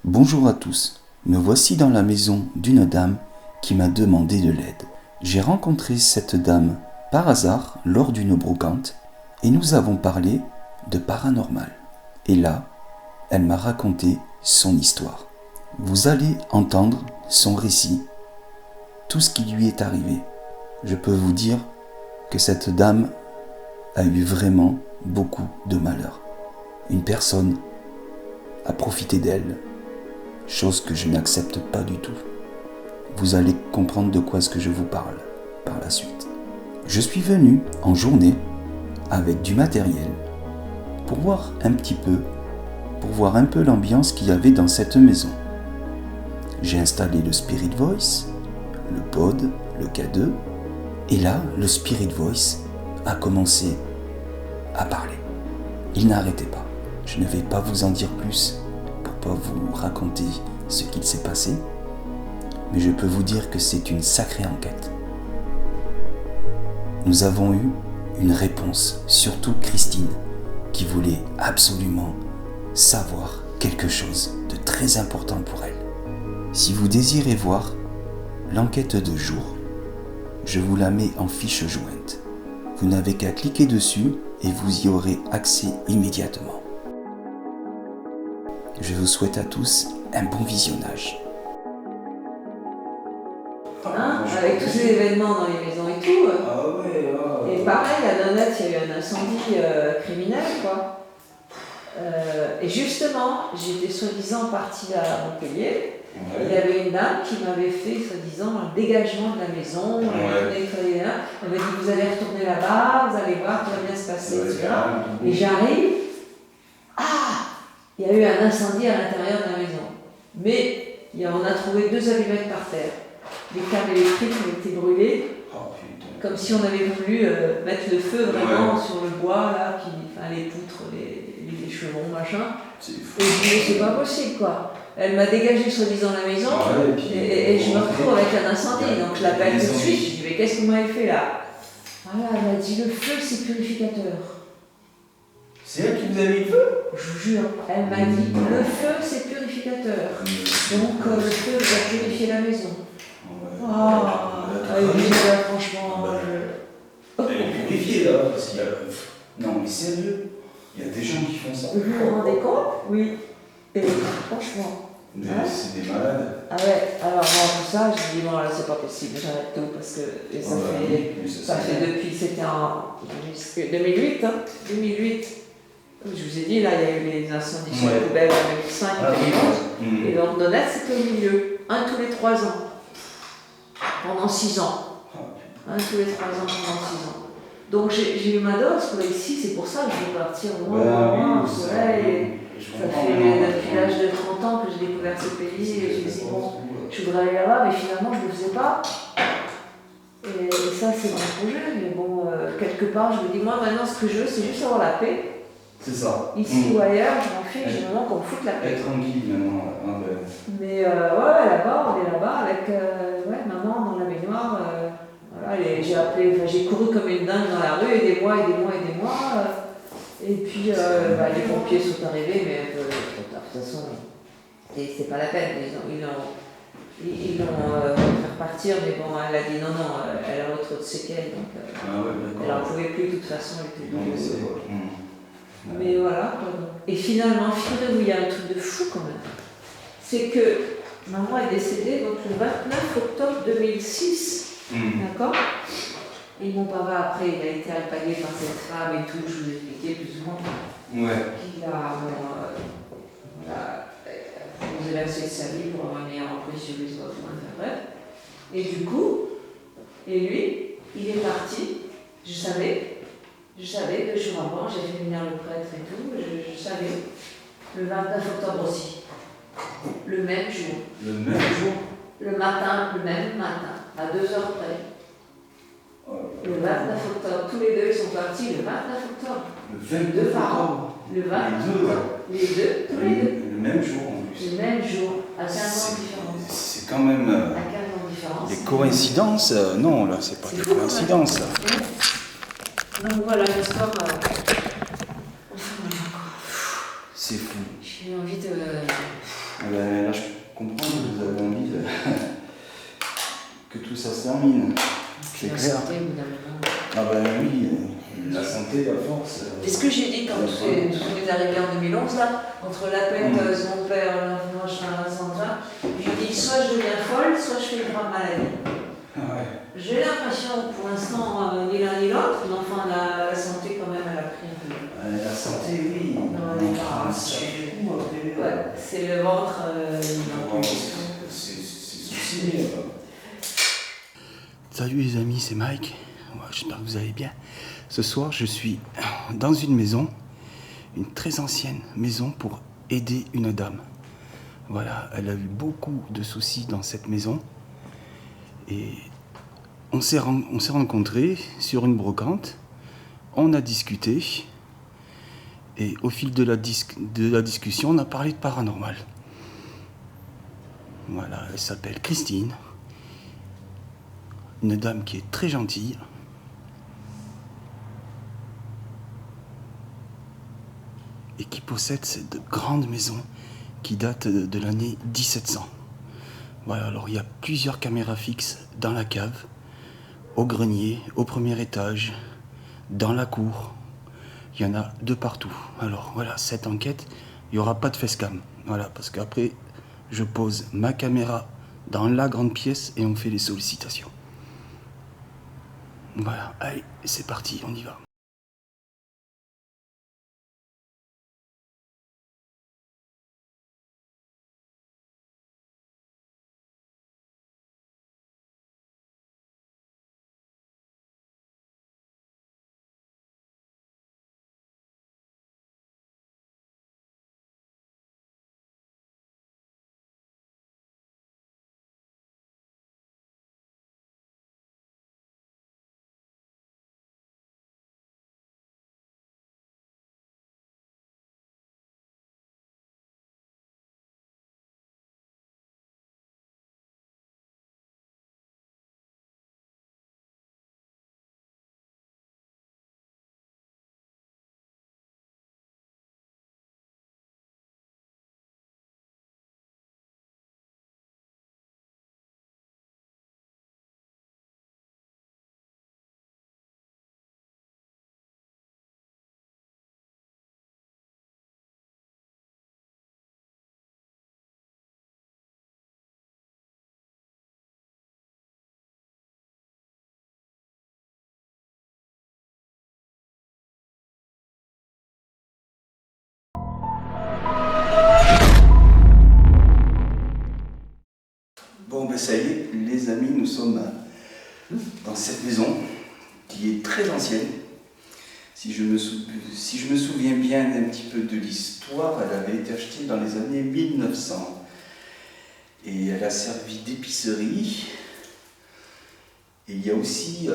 Bonjour à tous, me voici dans la maison d'une dame qui m'a demandé de l'aide. J'ai rencontré cette dame par hasard lors d'une brocante et nous avons parlé de paranormal. Et là, elle m'a raconté son histoire. Vous allez entendre son récit, tout ce qui lui est arrivé. Je peux vous dire que cette dame a eu vraiment beaucoup de malheur. Une personne a profité d'elle, chose que je n'accepte pas du tout. Vous allez comprendre de quoi est-ce que je vous parle par la suite. Je suis venu en journée avec du matériel pour voir un peu l'ambiance qu'il y avait dans cette maison. J'ai installé le Spirit Voice, le pod, le K2, et là, le Spirit Voice a commencé à parler. Il n'arrêtait pas. Je ne vais pas vous en dire plus pour pas vous raconter ce qu'il s'est passé, mais je peux vous dire que c'est une sacrée enquête. Nous avons eu une réponse, surtout Christine, qui voulait absolument savoir quelque chose de très important pour elle. Si vous désirez voir l'enquête de jour, je vous la mets en fiche jointe. Vous n'avez qu'à cliquer dessus et vous y aurez accès immédiatement. Je vous souhaite à tous un bon visionnage. Avec tous ces événements dans les maisons et tout. Et pareil, à Nanette, il y a eu un incendie criminel, quoi. Et justement, j'étais soi-disant partie à Montpellier. Il y avait une dame qui m'avait fait, soi-disant, un dégagement de la maison. Elle m'a dit, vous allez retourner là-bas, vous allez voir, tout va bien se passer, etc. Et j'arrive, il y a eu un incendie à l'intérieur de la maison. Mais on a trouvé 2 allumettes par terre. Les câbles électriques ont été brûlés, comme si on avait voulu mettre le feu vraiment sur le bois, là, les poutres, les chevrons, machin. Et je dis, c'est pas possible, quoi. Elle m'a dégagé soi-disant la maison, et je me retrouve avec un incendie. Donc je l'appelle tout de suite, je dis, mais qu'est-ce que vous m'avez fait là? Voilà, elle m'a dit, le feu c'est purificateur. C'est elle qui vous a mis le feu? Je vous jure, elle m'a dit, le feu c'est purificateur. Donc le feu va purifier la maison. Franchement, elle est purifiée là, parce qu'il y a... Non mais sérieux, il y a des gens qui font ça. Vous vous rendez compte? Oui. Et franchement. Mais c'est des malades. Ah ouais, alors moi pour ça, je dis bon là c'est pas possible, j'arrête tout parce que ça fait depuis, c'était en 2008, 2008. Je vous ai dit, là il y a eu les incendies sur les poubelles en 2005 et 2011. Et donc Nanette c'était au milieu, un tous les 3 ans. Pendant 6 ans. Un tous les 3 ans pendant 6 ans. Donc j'ai eu ma dose, quoi, ici, c'est pour ça que je veux partir loin au soleil. Ça fait depuis l'âge de 30 ans que j'ai découvert ce pays et je me dis bon, je voudrais aller là-bas, mais finalement je ne le faisais pas. Et ça c'est mon projet, mais bon, quelque part je me dis moi maintenant ce que je veux c'est juste avoir la paix. C'est ça. Ici ou ailleurs, je m'en fiche, j'ai vraiment qu'on me foute la paix. Être tranquille maintenant. Mais là-bas, on est là-bas avec maman dans la baignoire. J'ai couru comme une dingue dans la rue, aidez-moi. Et puis les pompiers sont arrivés, mais un peu trop tard, de toute façon. Et c'est pas la peine, ils l'ont fait repartir, mais bon, elle a dit non, elle a trop de séquelles, donc elle n'en pouvait plus, de toute façon, elle était douloureuse. Mais voilà, et finalement, figurez-vous, il y a un truc de fou quand même. C'est que maman est décédée donc, le 29 octobre 2006, d'accord? Et mon papa, après, il a été alpagué par cette femme et tout, je vous ai expliqué plus ou moins. Qu'il a, vous avez essayé sa vie pour avoir une meilleure emprise sur les autres, bref. Et du coup, lui, il est parti, je savais, 2 jours avant, j'ai fait venir le prêtre et tout, je savais, le 29 octobre aussi, le même jour. Le même jour? Le même matin, à 2 heures près. Le 29 octobre, tous les 2 ils sont partis le 29 octobre. Le 22 octobre? Le 29 les 2, tous les 2. Le même jour en plus. Le même jour, à 15 ans de différence. C'est quand même... À 15 ans de différence. Les coïncidences, non, là, c'est pas des coïncidences. Donc voilà l'histoire. C'est fou. J'ai envie de... termine. C'est La clair. santé, au bout d'un moment. Ah ben oui, la santé, la force. C'est ce que j'ai dit quand tout est arrivé en 2011, là, entre l'appel de mon père, machin, Sandra, j'ai dit soit je deviens folle, soit je fais une grave maladie. Ouais. J'ai l'impression, pour l'instant, ni l'un ni l'autre, mais enfin, la santé, quand même, elle a pris un peu. La santé, oui. Non, elle est pas. Ouais, c'est le ventre. C'est souci. Salut les amis, c'est Mike. J'espère que vous allez bien. Ce soir, je suis dans une maison, une très ancienne maison pour aider une dame. Voilà, elle a eu beaucoup de soucis dans cette maison. Et on s'est rencontrés sur une brocante. On a discuté. Et au fil de la discussion, on a parlé de paranormal. Voilà, elle s'appelle Christine. Une dame qui est très gentille. Et qui possède cette grande maison qui date de l'année 1700. Voilà, alors il y a plusieurs caméras fixes dans la cave, au grenier, au premier étage, dans la cour. Il y en a de partout. Alors voilà, cette enquête, il n'y aura pas de facecam. Voilà, parce qu'après, je pose ma caméra dans la grande pièce et on fait les sollicitations. Voilà, allez, c'est parti, on y va. Bon, ben ça y est, les amis, nous sommes dans cette maison qui est très ancienne. Si je me souviens bien un petit peu de l'histoire, elle avait été achetée dans les années 1900. Et elle a servi d'épicerie. Et il y a aussi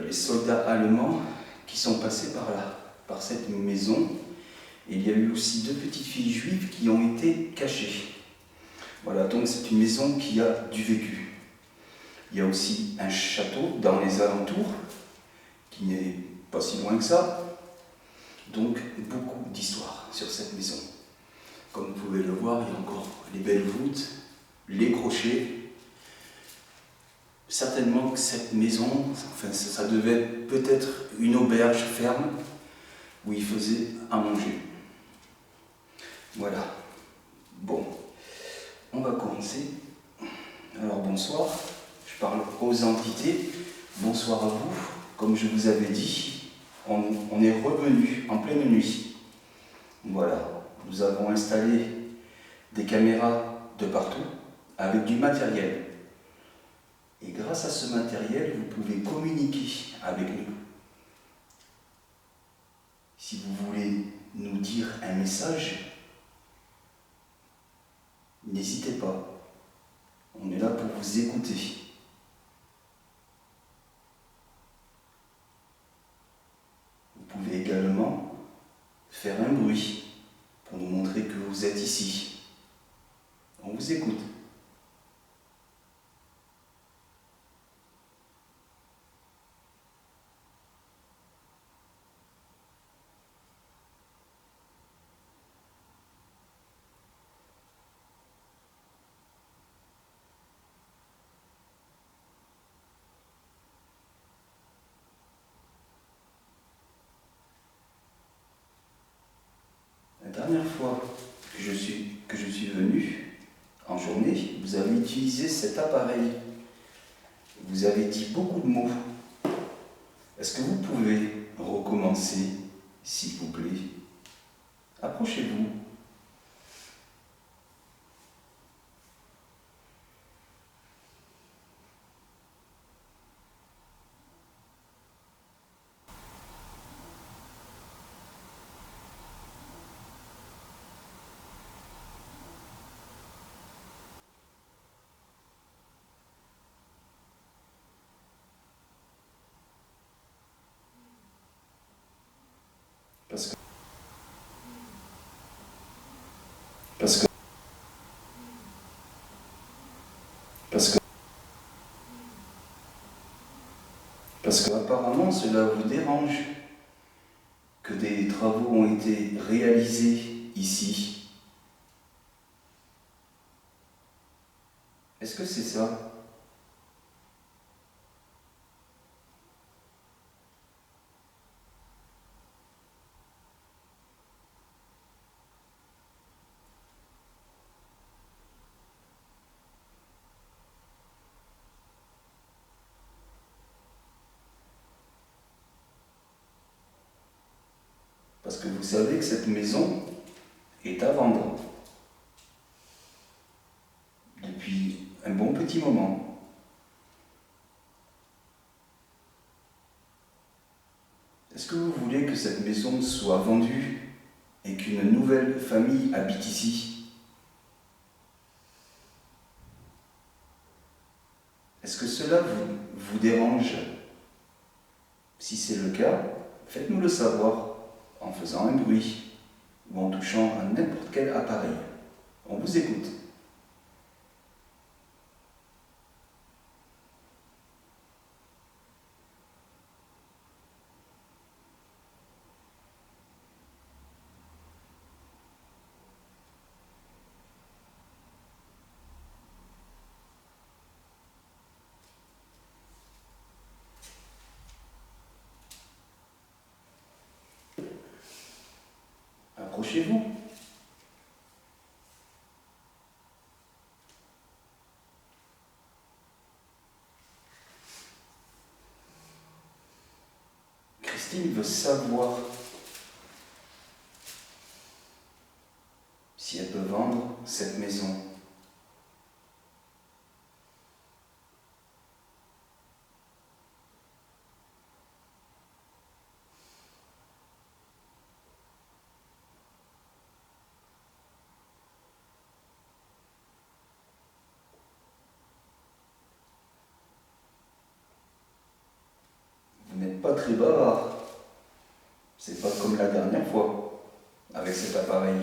les soldats allemands qui sont passés par là, par cette maison. Et il y a eu aussi 2 petites filles juives qui ont été cachées. Voilà, donc c'est une maison qui a du vécu. Il y a aussi un château dans les alentours, qui n'est pas si loin que ça. Donc beaucoup d'histoires sur cette maison. Comme vous pouvez le voir, il y a encore les belles voûtes, les crochets. Certainement que cette maison, enfin, ça devait être peut-être une auberge ferme où ils faisaient à manger. Voilà. Bon. On va commencer. Alors bonsoir, je parle aux entités. Bonsoir à vous. Comme je vous avais dit, on est revenu en pleine nuit. Voilà, nous avons installé des caméras de partout avec du matériel. Et grâce à ce matériel, vous pouvez communiquer avec nous. Si vous voulez nous dire un message, n'hésitez pas, on est là pour vous écouter. Vous pouvez également faire un bruit pour nous montrer que vous êtes ici. On vous écoute. venu en journée, vous avez utilisé cet appareil. Vous avez dit beaucoup de mots. Est-ce que vous pouvez recommencer, s'il vous plaît? Approchez-vous. Parce que, parce que, parce que, parce que apparemment cela vous dérange que des travaux ont été réalisés ici. Est-ce que c'est ça? Parce que vous savez que cette maison est à vendre depuis un bon petit moment. Est-ce que vous voulez que cette maison soit vendue et qu'une nouvelle famille habite ici? Est-ce que cela vous dérange? Si c'est le cas, faites-nous le savoir en faisant un bruit ou en touchant à n'importe quel appareil. On vous écoute. Approchez-vous. Christine veut savoir si elle peut vendre cette maison. Vous n'êtes pas très bavard. C'est pas comme la dernière fois avec cet appareil.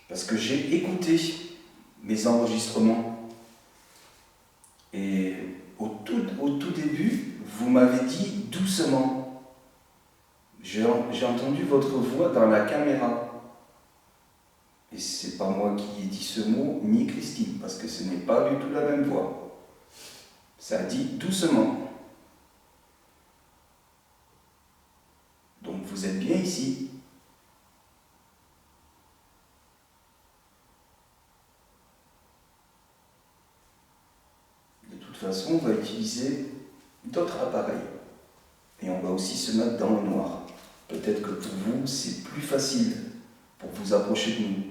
Parce que j'ai écouté mes enregistrements et au tout début, vous m'avez dit doucement. J'ai entendu votre voix dans la caméra. Et c'est pas moi qui ai dit ce mot, ni Christine, parce que ce n'est pas du tout la même voix. Ça a dit doucement. Donc vous êtes bien ici. De toute façon, on va utiliser d'autres appareils. Et on va aussi se mettre dans le noir. Peut-être que pour vous, c'est plus facile pour vous approcher de nous.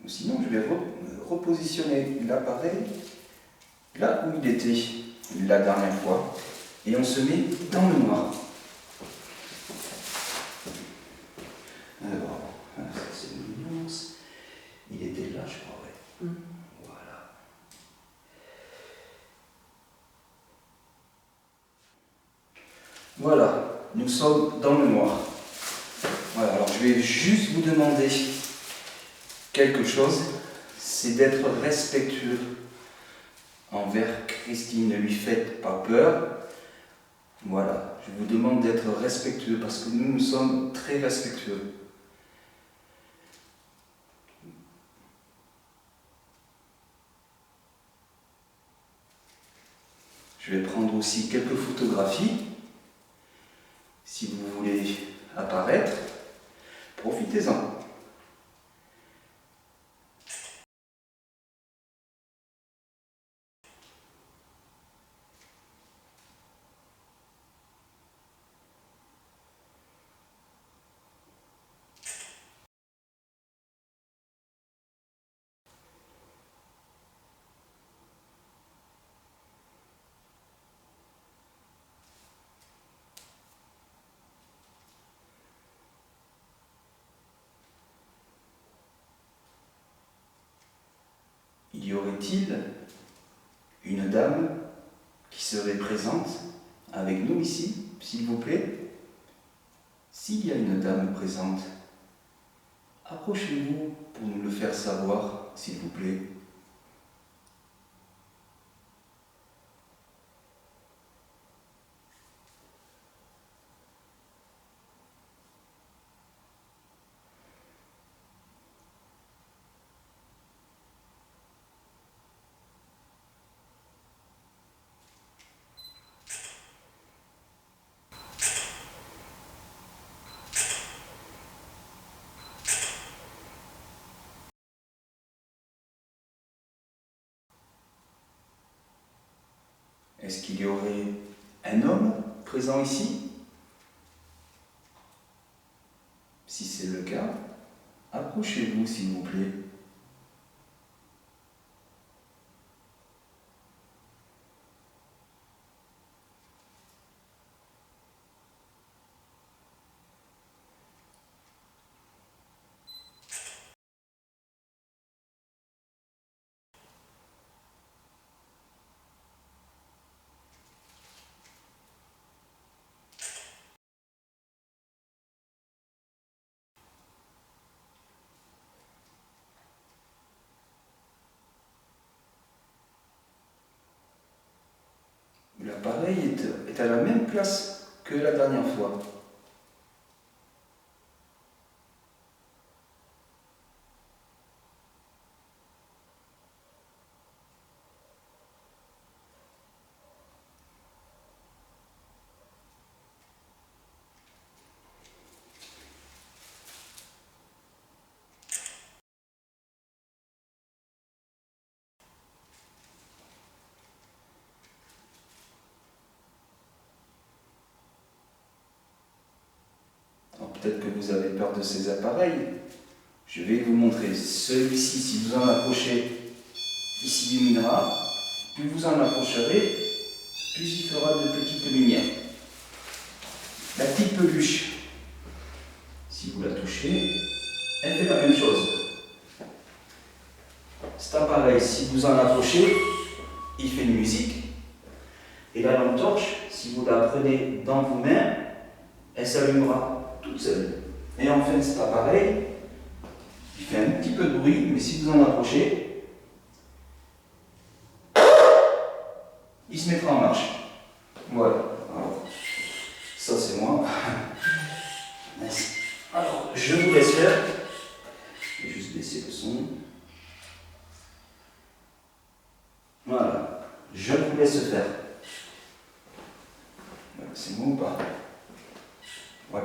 Ou sinon, je vais repositionner l'appareil là où il était la dernière fois. Et on se met dans le noir. Alors, ça c'est une nuance. Il était là, je crois, ouais. Voilà. Voilà, nous sommes dans le noir. Voilà, alors je vais juste vous demander quelque chose, c'est d'être respectueux envers Christine. Ne lui faites pas peur. Voilà, je vous demande d'être respectueux parce que nous sommes très respectueux. Je vais prendre aussi quelques photographies. Si vous voulez apparaître, profitez-en. Y aurait-il une dame qui serait présente avec nous ici, s'il vous plaît? S'il y a une dame présente, approchez-vous pour nous le faire savoir, s'il vous plaît. Est-ce qu'il y aurait un homme présent ici? Si c'est le cas, approchez-vous s'il vous plaît. L'appareil est à la même place que la dernière fois. Peut-être que vous avez peur de ces appareils. Je vais vous montrer. Celui-ci, si vous en approchez, il s'illuminera. Plus vous en approcherez, plus il fera de petites lumières. La petite peluche, si vous la touchez, elle fait la même chose. Cet appareil, si vous en approchez, il fait une musique. Et la lampe torche, si vous la prenez dans vos mains, elle s'allumera toute seule. Et enfin, cet appareil, il fait un petit peu de bruit, mais si vous en approchez, il se mettra en marche. Voilà. Alors, ça c'est moi. Alors, je vous laisse faire. Je vais juste baisser le son. Voilà. Je vous laisse faire. C'est moi ou pas? Ouais.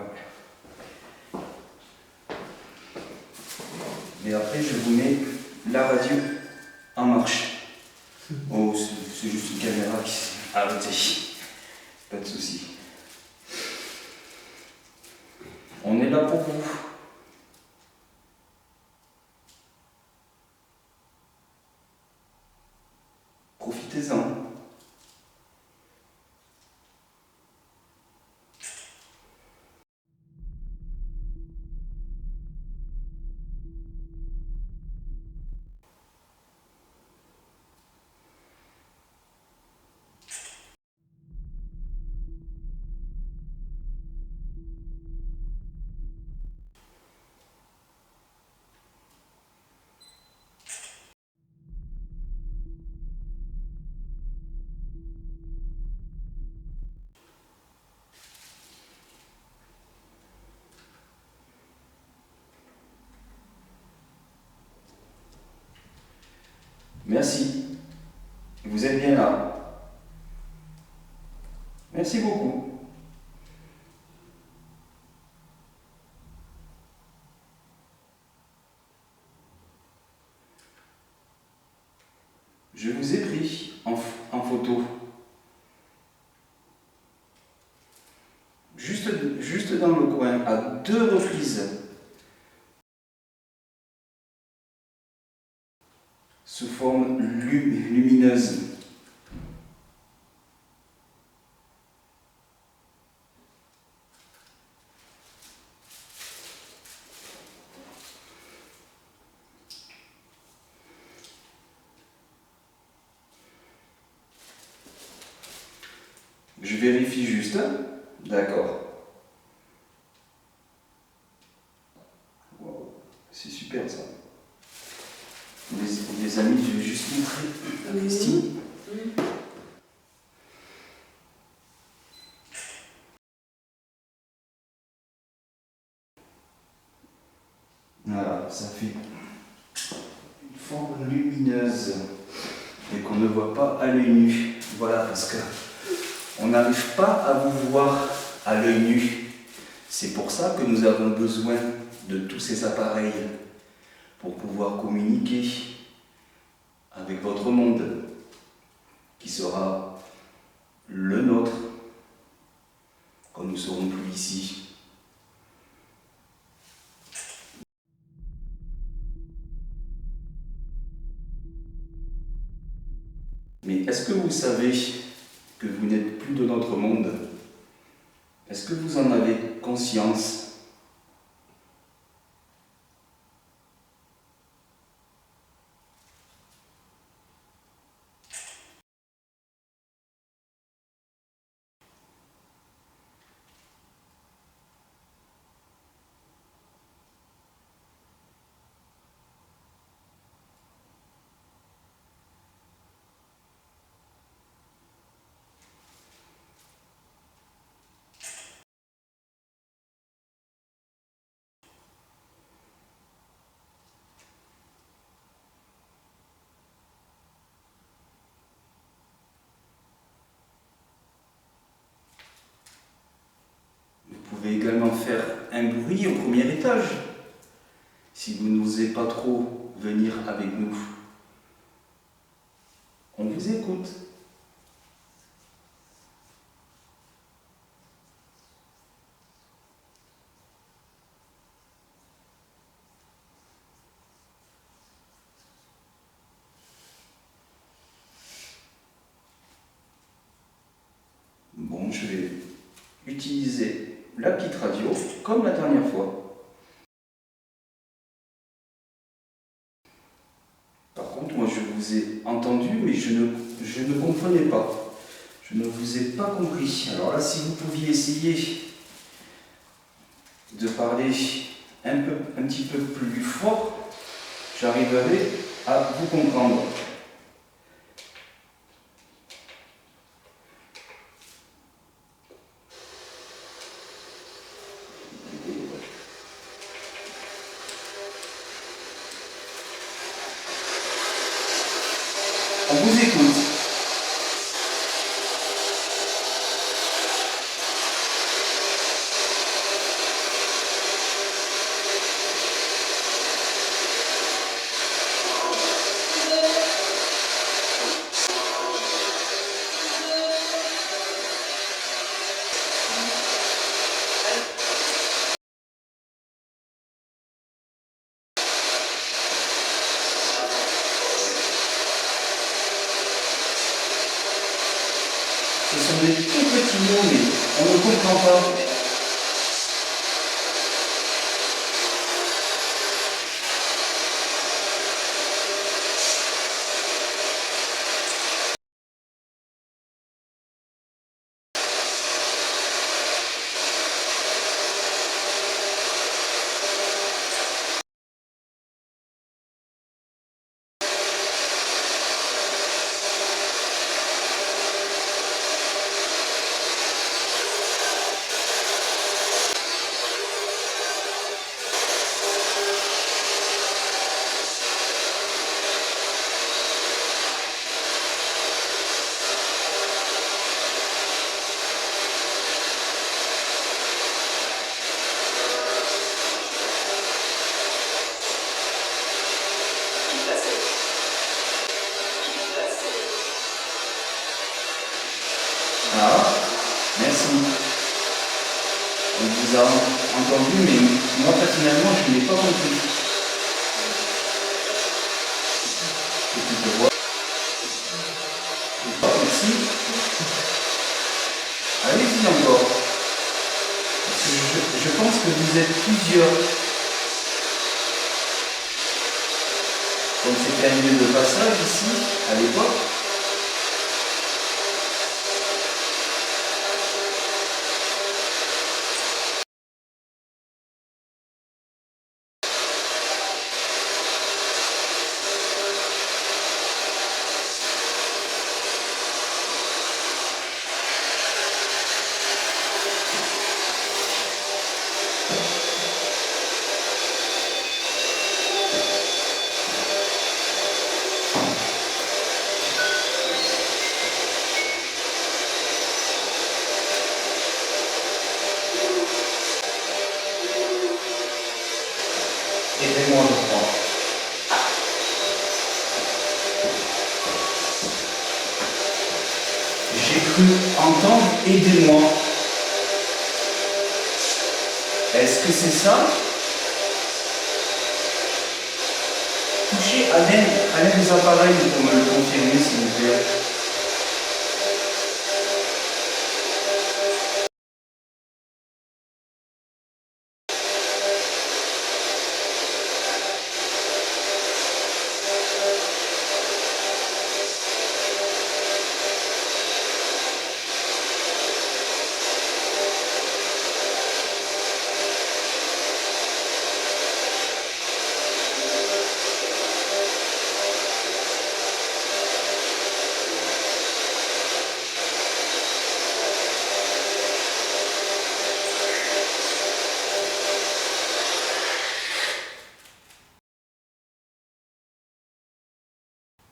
Et après, je vous mets la radio en marche. Oh, c'est juste une caméra qui s'est arrêtée. Pas de souci. On est là pour vous. Profitez-en. Merci. Vous êtes bien là. Merci beaucoup. Je vous ai pris en photo. Juste dans le coin, à 2 reprises. Sous forme lumineuse. Je vérifie juste. D'accord. Wow, c'est super ça. Les amis, je vais juste montrer à Christine. Voilà, ça fait une forme lumineuse et qu'on ne voit pas à l'œil nu. Voilà, parce que on n'arrive pas à vous voir à l'œil nu. C'est pour ça que nous avons besoin de tous ces appareils pour pouvoir communiquer avec votre monde, qui sera le nôtre quand nous ne serons plus ici. Mais est-ce que vous savez que vous n'êtes plus de notre monde? Est-ce que vous en avez conscience? Vous pouvez également faire un bruit au premier étage, si vous n'osez pas trop venir avec nous. On vous écoute. Bon, je vais utiliser la petite radio comme la dernière fois. Par contre, moi je vous ai entendu, mais je ne comprenais pas. Je ne vous ai pas compris. Alors là, si vous pouviez essayer de parler un petit peu plus fort, j'arriverai à vous comprendre. On vous écoute. Ce sont des tout petits mots, mais on ne comprend pas. Merci. On vous a entendu, mais moi personnellement, je n'ai pas compris. Et tu te vois. Merci. Allez-y encore. Parce que je pense que vous êtes plusieurs. Comme c'était un lieu de passage ici, à l'époque. Aidez-moi, je crois. J'ai cru entendre aidez-moi. Est-ce que c'est ça? Touchez à l'un des appareils pour me le confirmer, s'il vous plaît.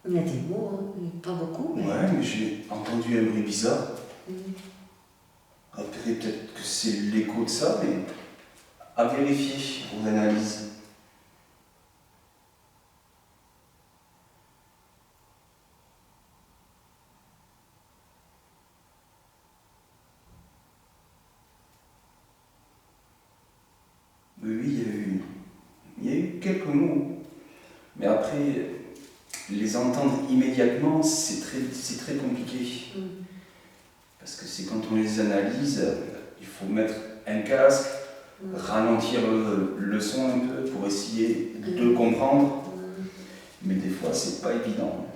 Il y a des mots, hein, pas beaucoup. Mais... Ouais, mais j'ai entendu un bruit bizarre. Mhm. Après, peut-être que c'est l'écho de ça, mais à vérifier pour l'analyse. Oui, il y a eu quelques mots. Mais après, les entendre immédiatement, c'est très compliqué. Mhm. Parce que c'est quand on les analyse, il faut mettre un casque, ralentir le son un peu pour essayer de comprendre. Mais des fois, c'est pas évident.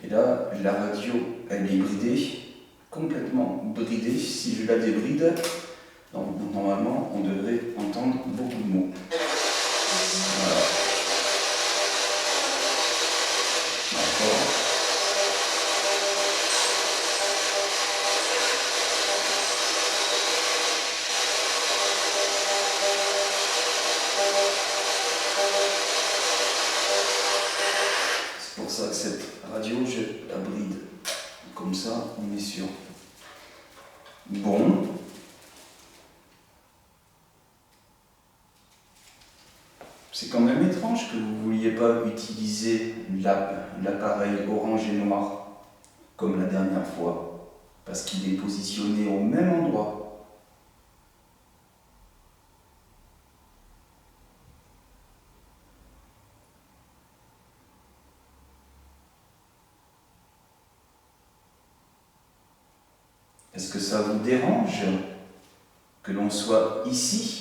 Et là, la radio, elle est bridée, complètement bridée. Si je la débride, normalement, on devrait entendre beaucoup de mots. Voilà. D'accord. C'est pour ça que cette radio, je la bride. Comme ça, on est sûr. Bon. C'est quand même étrange que vous ne vouliez pas utiliser l'appareil orange et noir comme la dernière fois, parce qu'il est positionné au même endroit. Est-ce que ça vous dérange que l'on soit ici?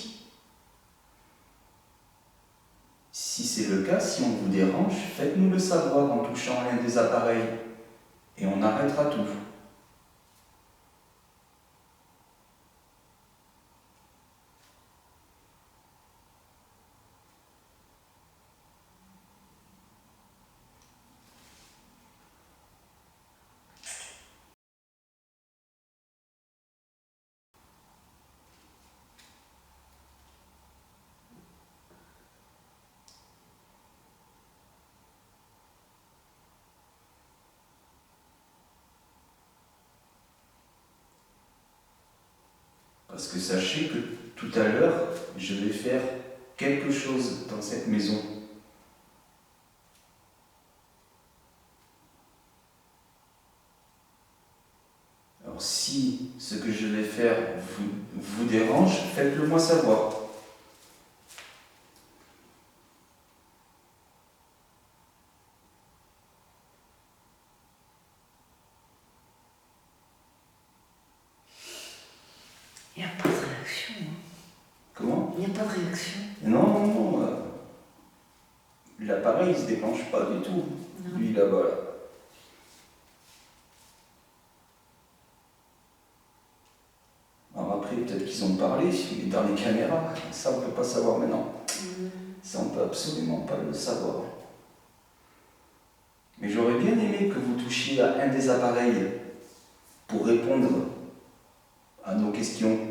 Si c'est le cas, si on vous dérange, faites-nous le savoir en touchant l'un des appareils et on arrêtera tout. Parce que sachez que tout à l'heure, je vais faire quelque chose dans cette maison. Alors si ce que je vais faire vous dérange, faites-le moi savoir. Il n'y a pas de réaction. Hein. Comment? Il n'y a pas de réaction. Non. L'appareil ne se déclenche pas du tout. Non. Lui là-bas. Là. Alors après, peut-être qu'ils ont parlé, mais dans les caméras, ça on ne peut pas savoir maintenant. Ça on ne peut absolument pas le savoir. Mais j'aurais bien aimé que vous touchiez à un des appareils pour répondre à nos questions.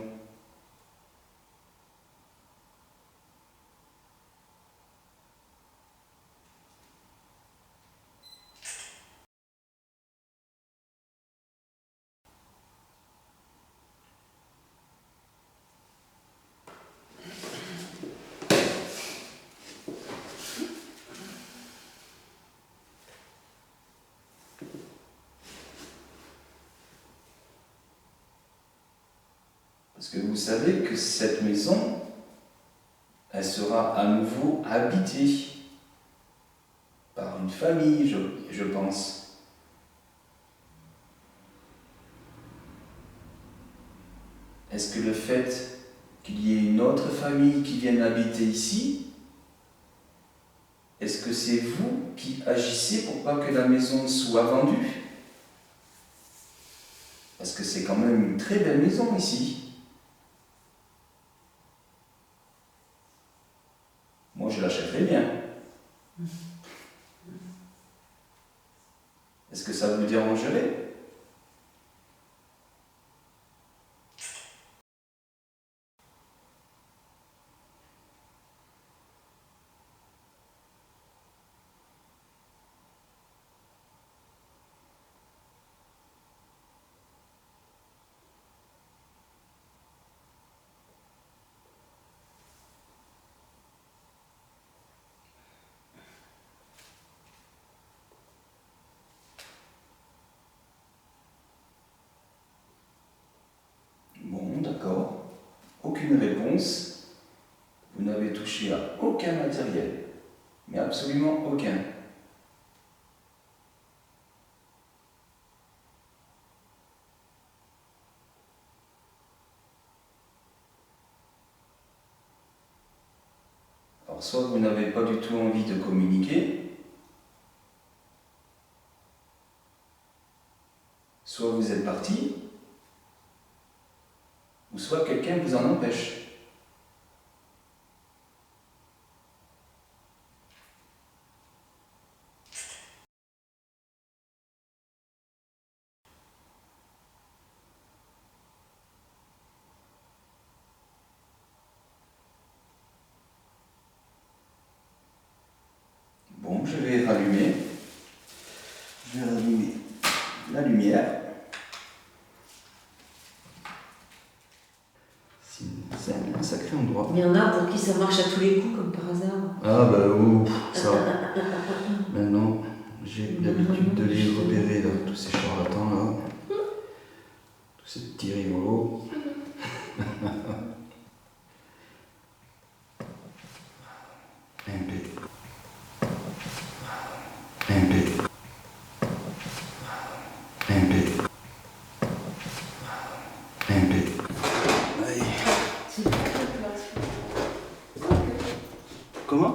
Parce que vous savez que cette maison, elle sera à nouveau habitée par une famille, je pense. Est-ce que le fait qu'il y ait une autre famille qui vienne habiter ici, est-ce que c'est vous qui agissez pour pas que la maison soit vendue? Parce que c'est quand même une très belle maison ici. Moi, je l'achèterais bien. Est-ce que ça vous dérangerait? Bon, d'accord. Aucune réponse. Vous n'avez touché à aucun matériel. Mais absolument aucun. Alors, soit vous n'avez pas du tout envie de communiquer, soit vous êtes parti, ou soit quelqu'un vous en empêche. Bon, je vais rallumer. Je vais rallumer la lumière. C'est un sacré endroit. Il y en a pour qui ça marche à tous les coups, comme par hasard. Ah bah ouf, ça. Maintenant, j'ai l'habitude de les repérer, là, tous ces charlatans là. Tous ces petits rigolos. Un B. Un B. Un B. Un B. Allez. C'est une crêpe, là. Comment?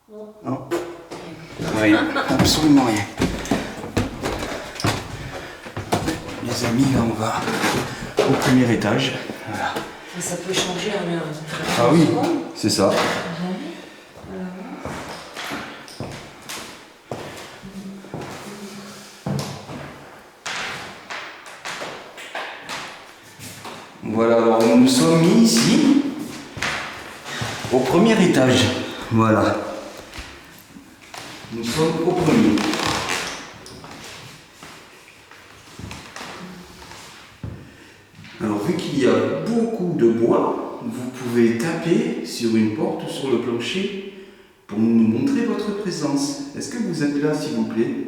Non. Non. Rien, absolument rien. Les amis, là on va au premier étage. Voilà. Ça peut changer en Ah oui, c'est ça. Voilà, alors nous nous sommes mis ici, au premier étage. Voilà. Nous sommes au premier. Alors vu qu'il y a beaucoup de bois, vous pouvez taper sur une porte ou sur le plancher pour nous montrer votre présence. Est-ce que vous êtes là, s'il vous plaît?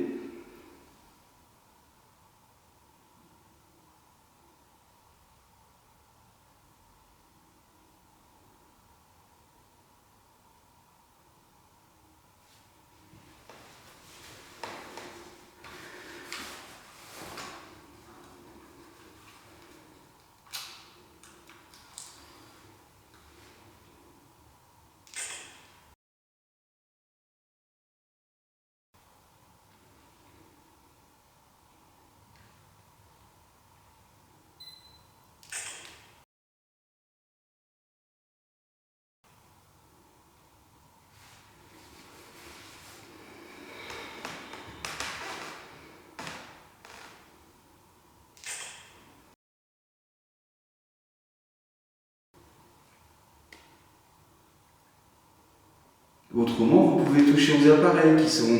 Autrement, vous pouvez toucher aux appareils qui sont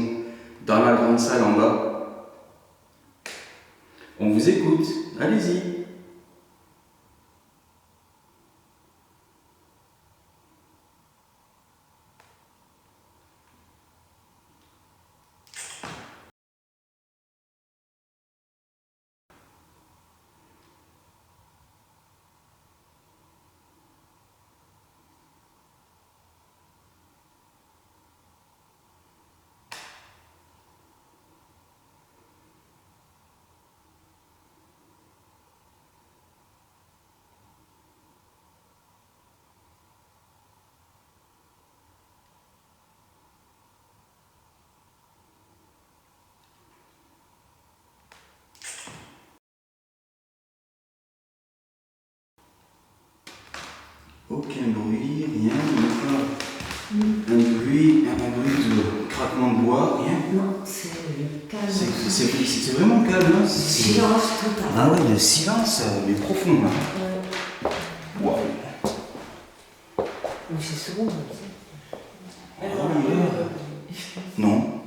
dans la grande salle en bas. On vous écoute, allez-y. Aucun bruit, rien, même pas un bruit de craquement de bois, rien. Non, c'est calme. C'est vraiment calme, hein. Silence total. Ah ouais, le silence, mais profond, là. Ouais. Waouh. Mais c'est souvent comme ça. Ah oui, non.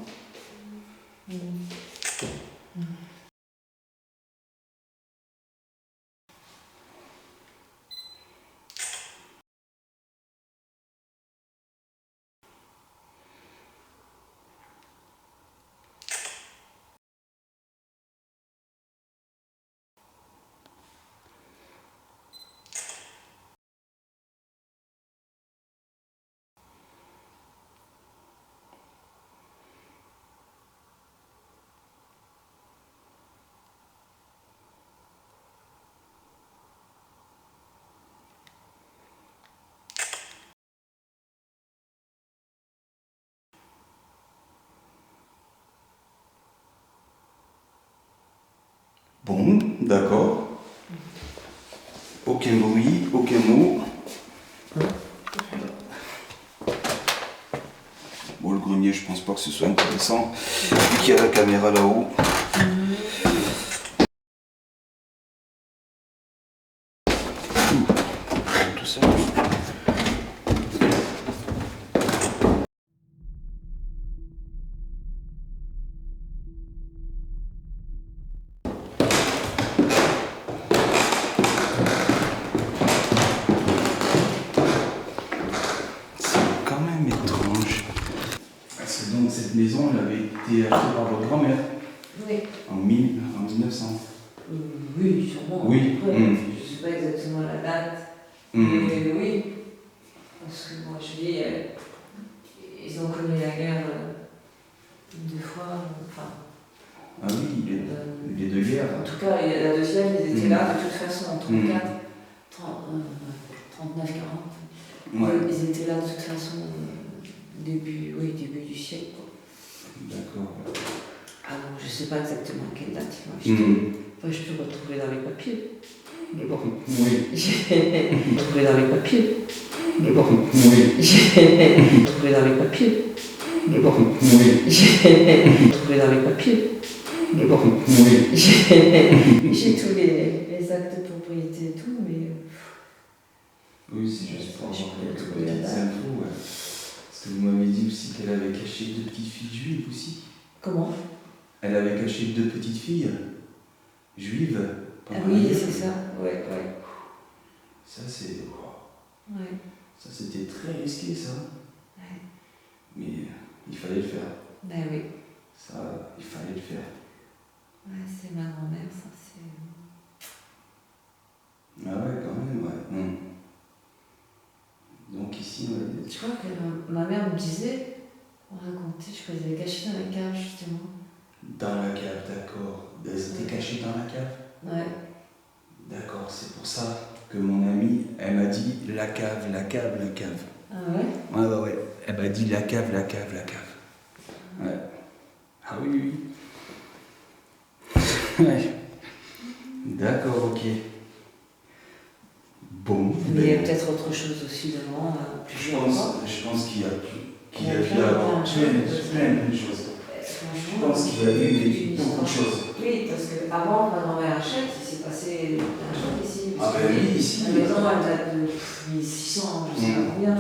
Bon, d'accord. Aucun bruit, aucun mot. Bon, le grenier, je pense pas que ce soit intéressant. Vu qu'il y a la caméra là-haut. Tout ça. Quand même étrange. C'est donc cette maison, elle avait été achetée par votre grand-mère Oui. en 1900. Oui, sûrement. Oui. Après, Mm. je ne sais pas exactement la date. Mm. Mais oui. Parce que moi, je dis, ils ont connu la guerre 2 fois. Enfin, Ah oui, les deux guerres. en tout cas, la deuxième, ils étaient Mm. là de toute façon en 34, 39, 40. Ouais. Ils étaient là de toute façon début du siècle. Quoi. D'accord. Alors, je ne sais pas exactement à quelle date ils l'ont acheté. Mm. Enfin, je peux retrouver dans les papiers. Mais bon. Oui. J'ai retrouvé dans les papiers. Mais bon. Oui. J'ai retrouvé dans les papiers. Mais bon. Oui. J'ai retrouvé dans les papiers. Mais bon. Oui. J'ai tous les actes de propriété et tout, mais. Oui, c'est juste pour J'ai avoir pu quelques retrouver la petites date. infos. Ouais. Parce que vous m'avez dit aussi qu'elle avait caché 2 petites filles juives aussi. Comment? Elle avait caché 2 petites filles juives. Ah pendant la oui, guerre. c'est ça, ouais. Ça, c'est. Ouais. Ça, c'était très risqué, ça. Ouais. Mais il fallait le faire. Ben oui. Ça, il fallait le faire. Ouais, c'est ma grand-mère, ça, c'est. Ah ouais, quand même, ouais. Donc ici, on va Je crois que ma mère me disait, on racontait, je crois qu'elle avait caché dans la cave, justement. dans la cave, d'accord. Elles étaient cachées dans la cave. Ouais. D'accord, c'est pour ça que mon amie, elle m'a dit la cave, la cave, la cave. Ah ouais? Ouais. Elle m'a dit la cave, la cave, la cave. Ouais. Ah oui. Ouais. D'accord, ok. Bon. Mais il y a peut-être autre chose aussi devant, plus Je cher. pense qu'il y a Il y a pu plein avoir de plein de choses. Je pense qu'il y a eu beaucoup de choses. Oui, parce qu'avant que ma grand-mère achète, il s'est passé plein de choses ici. Ah ben oui, ici. La maison, elle date de 1600, je ne sais pas combien.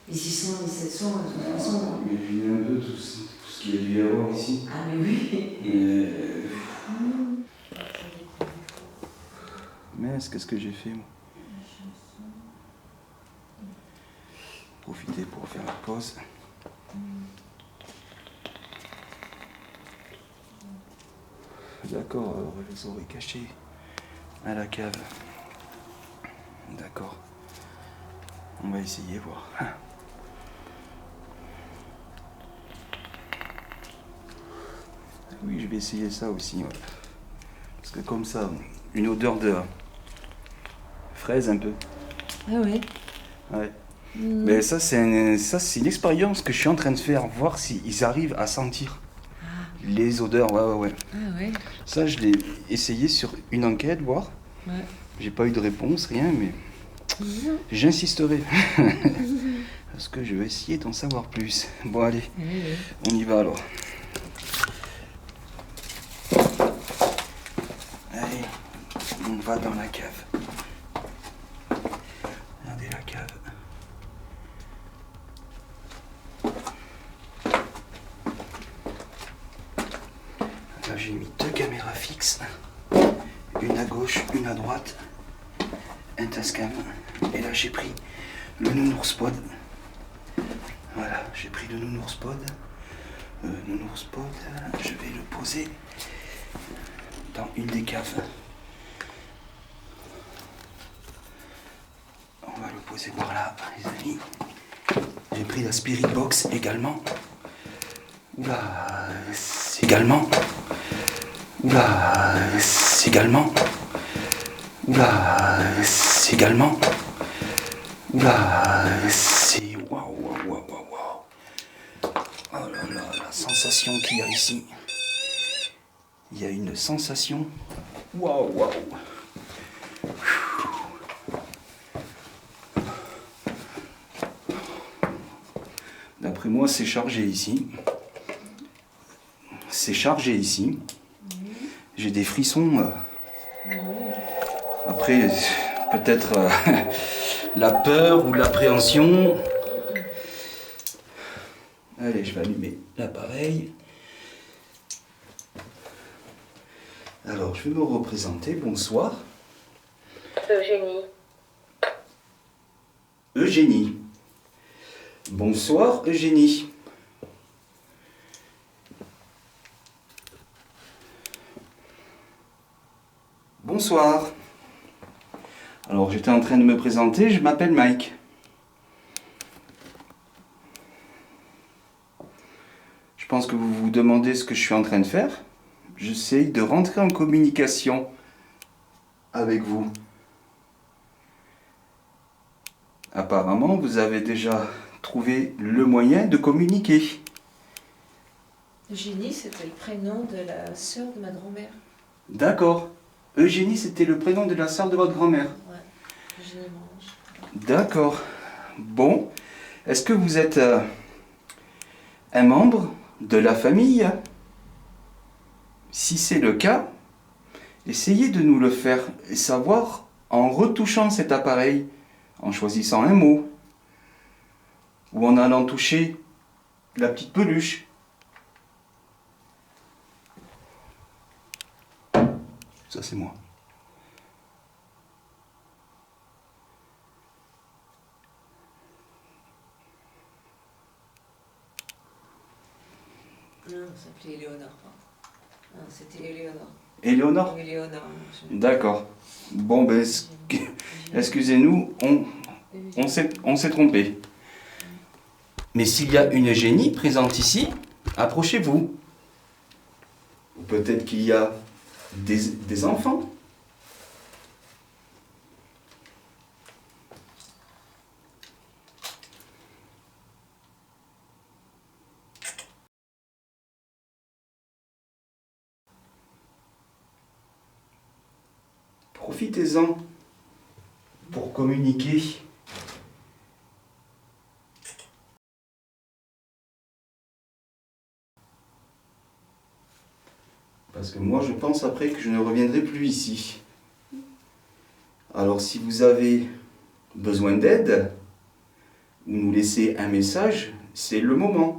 Les 600, les 700, de toute façon. Imaginez un peu tout ce qu'il y a dû y avoir ici. Ah, mais oui. Mince, qu'est-ce que j'ai fait moi? Profiter pour faire la pause. D'accord, alors je les aurais cachés à la cave. D'accord. On va essayer, voir. Oui, je vais essayer ça aussi. Ouais. Parce que comme ça, une odeur de fraise un peu. Ah ouais. Ouais. Mais ça, c'est une expérience que je suis en train de faire, voir s'ils arrivent à sentir les odeurs. Ouais. Ah ouais. Ça, je l'ai essayé sur une enquête, voir. Ouais. J'ai pas eu de réponse, rien, mais j'insisterai. Parce que je vais essayer d'en savoir plus. Bon, allez, on y va alors. Allez, on va dans la cave. Regardez la cave. Là, j'ai mis 2 caméras fixes. Une à gauche, une à droite. Un Tascam. Et là, j'ai pris le Nounours Pod. Voilà, j'ai pris le Nounours Pod. Nounours Pod, je vais le poser dans une des caves. On va le poser par là, les amis. J'ai pris la Spirit Box également. Oula, c'est également. Oula, c'est également. Oula, c'est également. Oula, c'est... Waouh. Oh là là, la sensation qu'il y a ici. Il y a une sensation. Waouh. D'après moi, c'est chargé ici. C'est chargé ici. J'ai des frissons. Après, peut-être la peur ou l'appréhension. Allez, je vais allumer l'appareil. Alors, je vais me représenter. Bonsoir. Eugénie. Eugénie. Bonsoir, Eugénie. Bonsoir. Alors, j'étais en train de me présenter, je m'appelle Mike. Je pense que vous vous demandez ce que je suis en train de faire. J'essaye de rentrer en communication avec vous. Apparemment, vous avez déjà trouvé le moyen de communiquer. Eugénie, c'était le prénom de la sœur de ma grand-mère. D'accord. Eugénie, c'était le prénom de la sœur de votre grand-mère. Ouais, Eugénie Mange. D'accord. Bon. Est-ce que vous êtes un membre de la famille? Si c'est le cas, essayez de nous le faire savoir en retouchant cet appareil, en choisissant un mot, ou en allant toucher la petite peluche. Ça, c'est moi. Non, ça s'appelait Éléonore. Non, c'était Éléonore. Éléonore? Éléonore. D'accord. Bon, ben, excusez-nous, on s'est trompé. Mais s'il y a une Eugénie présente ici, approchez-vous. Ou peut-être qu'il y a des enfants. Profitez-en pour communiquer. Parce que moi, je pense après que je ne reviendrai plus ici. Alors, si vous avez besoin d'aide, ou nous laisser un message, c'est le moment.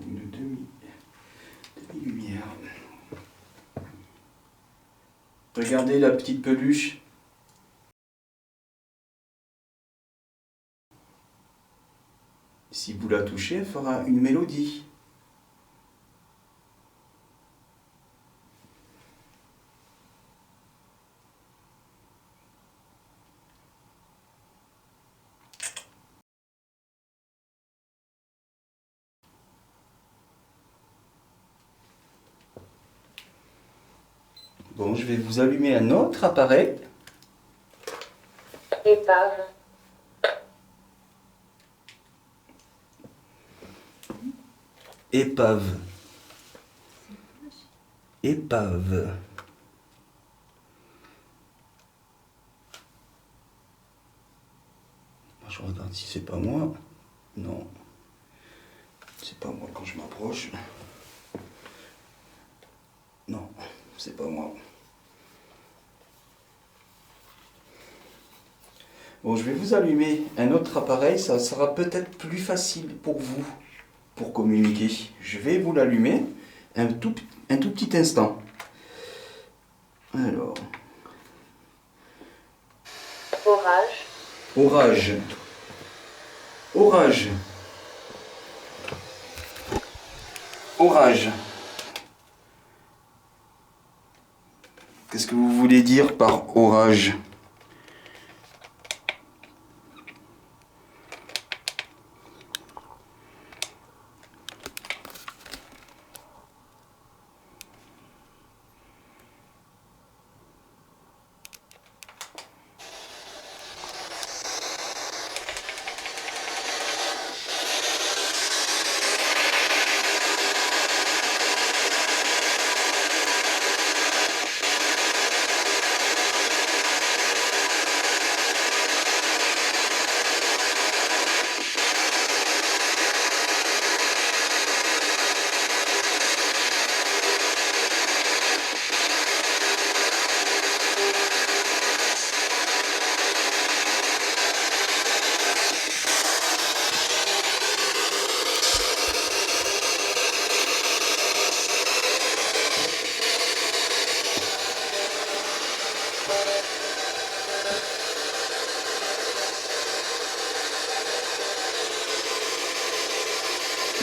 Une demi-lumière. Regardez la petite peluche. Si vous la touchez, elle fera une mélodie. Bon, je vais vous allumer un autre appareil. Épave. Épave. Épave. Je regarde si c'est pas moi. Non. C'est pas moi quand je m'approche. Non, c'est pas moi. Bon, je vais vous allumer un autre appareil, ça sera peut-être plus facile pour vous, pour communiquer. Je vais vous l'allumer un tout petit instant. Alors. Orage. Orage. Orage. Orage. Qu'est-ce que vous voulez dire par orage ?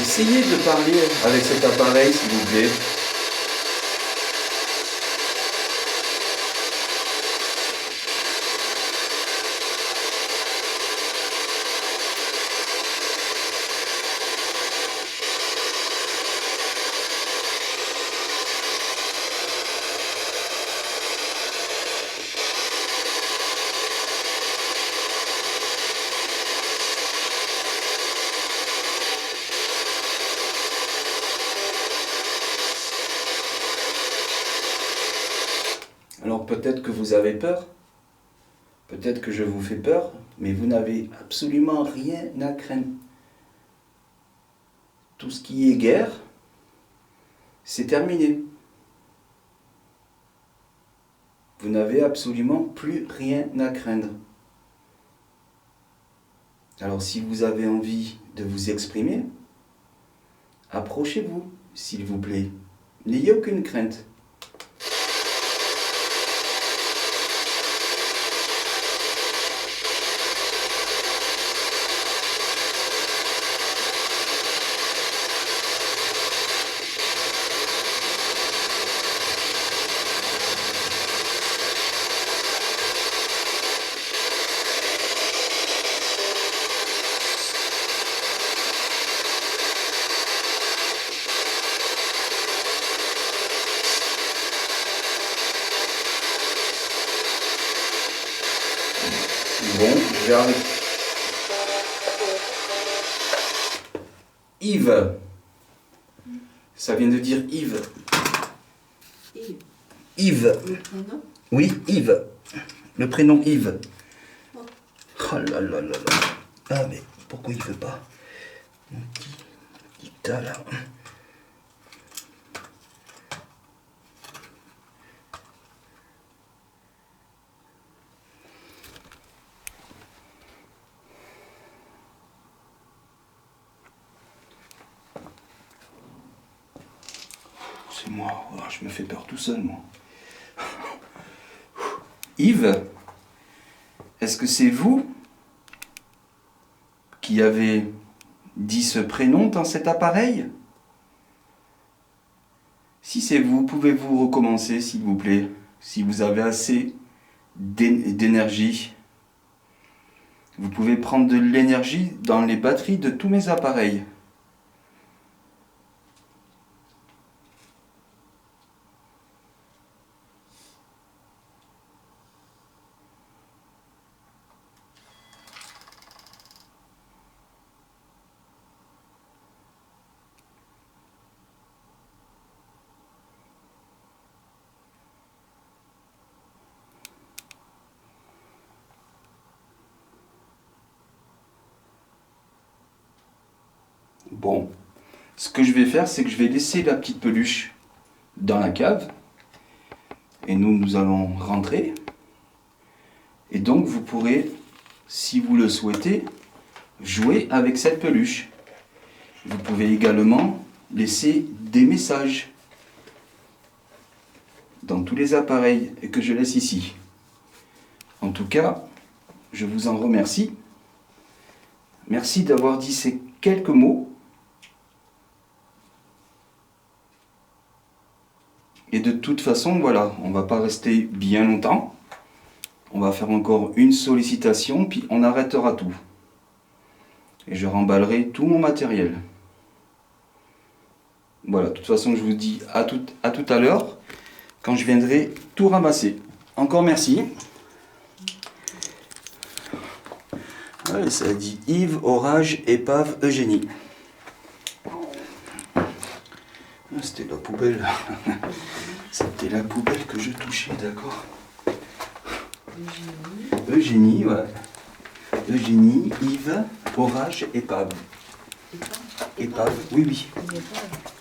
Essayez de parler avec cet appareil, s'il vous plaît. Alors peut-être que vous avez peur, peut-être que je vous fais peur, mais vous n'avez absolument rien à craindre. Tout ce qui est guerre, c'est terminé. Vous n'avez absolument plus rien à craindre. Alors si vous avez envie de vous exprimer, approchez-vous, s'il vous plaît. N'ayez aucune crainte. Bon, j'arrive. Yves. Ça vient de dire Yves. Yves. Le prénom? Oui, Yves. Le prénom Yves. Oh là là là là. Ah mais pourquoi il veut pas? Mon petit dictat là. C'est moi, oh, je me fais peur tout seul moi. Yves, est-ce que c'est vous qui avez dit ce prénom dans cet appareil? Si c'est vous, pouvez-vous recommencer s'il vous plaît, si vous avez assez d'énergie. Vous pouvez prendre de l'énergie dans les batteries de tous mes appareils. Bon, ce que je vais faire, c'est que je vais laisser la petite peluche dans la cave. Et nous allons rentrer. Et donc, vous pourrez, si vous le souhaitez, jouer avec cette peluche. Vous pouvez également laisser des messages dans tous les appareils que je laisse ici. En tout cas, je vous en remercie. Merci d'avoir dit ces quelques mots. Et de toute façon, voilà, on ne va pas rester bien longtemps. On va faire encore une sollicitation, puis on arrêtera tout. Et je remballerai tout mon matériel. Voilà, de toute façon, je vous dis à tout à l'heure, quand je viendrai tout ramasser. Encore merci. Ouais, ça dit Yves, Orage, Épave, Eugénie. C'était la poubelle. C'était la poubelle que je touchais, d'accord. Eugénie, ouais. Eugénie, Yves, Orage, Épave. Épave, oui, oui.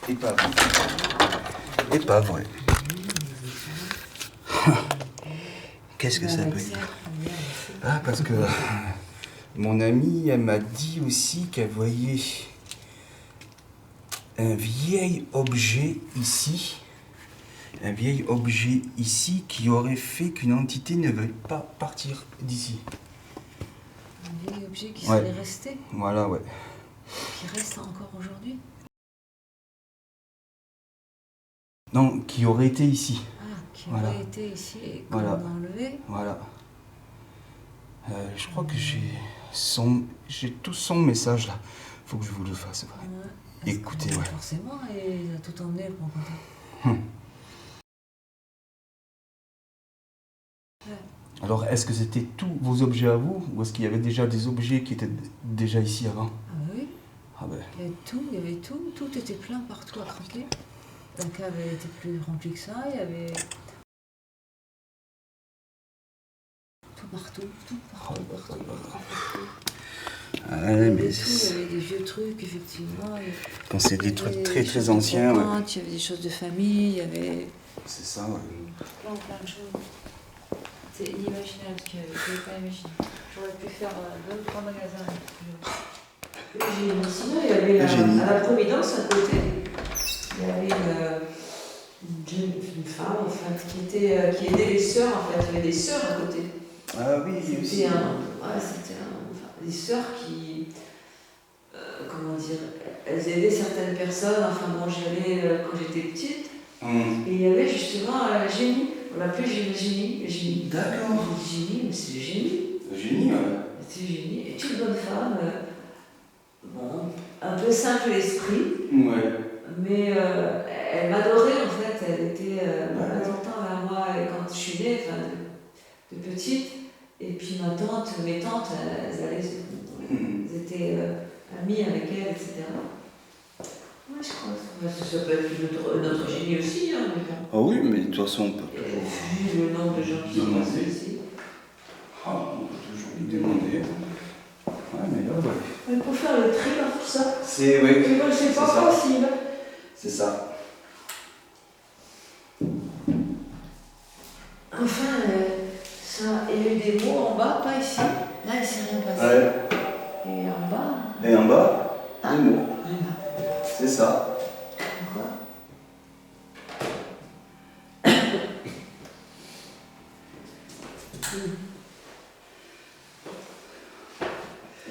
Épave. Épave, ouais. Qu'est-ce que ça peut dire? Ah, parce que mon amie, elle m'a dit aussi qu'elle voyait un vieil objet ici. Un vieil objet ici qui aurait fait qu'une entité ne veuille pas partir d'ici. Un vieil objet qui Ouais. serait resté, Voilà, ouais. qui reste encore aujourd'hui. Non, qui aurait été ici. Ah, qui Voilà. aurait été ici et qu'on Voilà. a enlevé. Voilà. Je crois que j'ai tout son message là. Faut que je vous le fasse. Ouais. Ouais. Parce Écoutez, que, ouais. Forcément, et il a tout emmené le grand contact. Alors, est-ce que c'était tous vos objets à vous ou est-ce qu'il y avait déjà des objets qui étaient déjà ici avant? Ah bah oui, Ah ben, il y avait tout était plein partout à craquer. La cave elle était plus remplie que ça, il y avait tout partout. ouais, Il y mais avait tout, il y avait des vieux trucs, effectivement. quand c'est des Il y trucs avait très des très choses de anciens, ouais. brocante, il y avait des choses de famille, il y avait C'est ça, ouais. plein de choses. C'est inimaginable ce qu'il y avait, je ne pouvais pas imaginer. J'aurais pu faire 2 ou 3 magasins. Sinon, il y avait Eugénie. à la Providence, à côté, il y avait une femme en fait, qui aidait les sœurs en fait. Il y avait des sœurs à côté. Ah oui, aussi. C'était des sœurs qui, comment dire, elles aidaient certaines personnes. Enfin bon, j'y allais quand j'étais petite. Et il y avait justement Génie. On l'appelait Génie. D'accord. Génie, mais c'est le génie. Le génie, ouais. C'est Génie. Et une bonne femme. Bon, un peu simple l'esprit. Ouais. Mais elle m'adorait en fait. Elle était voilà, tout le temps vers moi quand je suis née, enfin, de petite. Et puis mes tantes, elles étaient amies avec elle, etc. Ouais, je crois. Ça peut être notre génie aussi. Hein, mais bon. Ah oui, mais de toute façon, on peut toujours. Vu le nombre de gens qui sont passés ici. Ah, on peut toujours lui demander. Ouais, mais là, ouais. Mais pour faire le tri dans tout ça, C'est, oui. c'est pas possible. C'est ça. Enfin, ça, il y a eu des mots en bas, pas ici. Là, il s'est rien passé. Ouais. Et en bas. Et en bas, Ah. des mots. Rien. C'est ça. Pourquoi?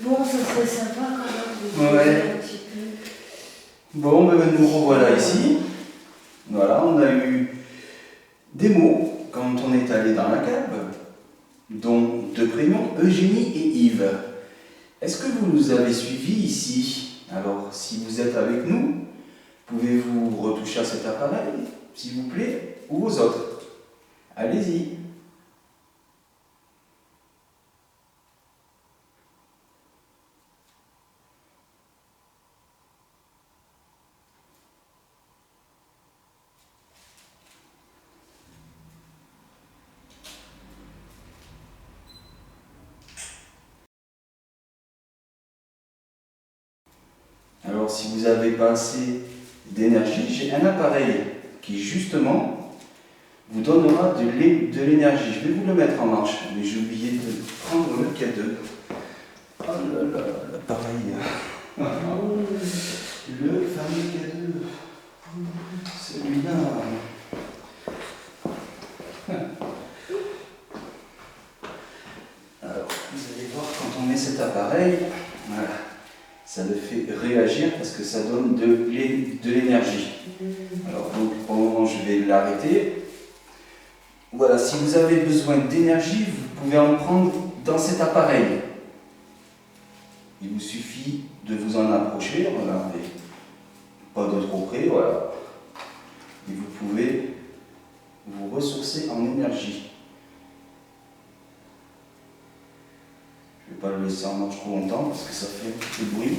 Bon, ça serait sympa quand même de Ouais. un petit peu. Bon, ben nous revoilà ici. Voilà, on a eu des mots quand on est allé dans la cave, dont deux prénoms, Eugénie et Yves. Est-ce que vous nous avez suivis ici? Alors, si vous êtes avec nous, pouvez-vous retoucher à cet appareil, s'il vous plaît, ou aux autres? Allez-y. Alors, si vous n'avez pas assez d'énergie, j'ai un appareil qui, justement, vous donnera de l'énergie. Je vais vous le mettre en marche, mais j'ai oublié de prendre le cadeau. Oh là là, l'appareil. Le fameux cadeau. Celui-là. Alors, vous allez voir, quand on met cet appareil, voilà, ça le fait réagir parce que ça donne de l'énergie. Alors, donc, au moment où je vais l'arrêter, voilà, si vous avez besoin d'énergie, vous pouvez en prendre dans cet appareil. Il vous suffit de vous en approcher, voilà, et pas de trop près, voilà. Et vous pouvez vous ressourcer en énergie. Je ne vais pas le laisser en marche trop longtemps parce que ça fait un petit peu de bruit.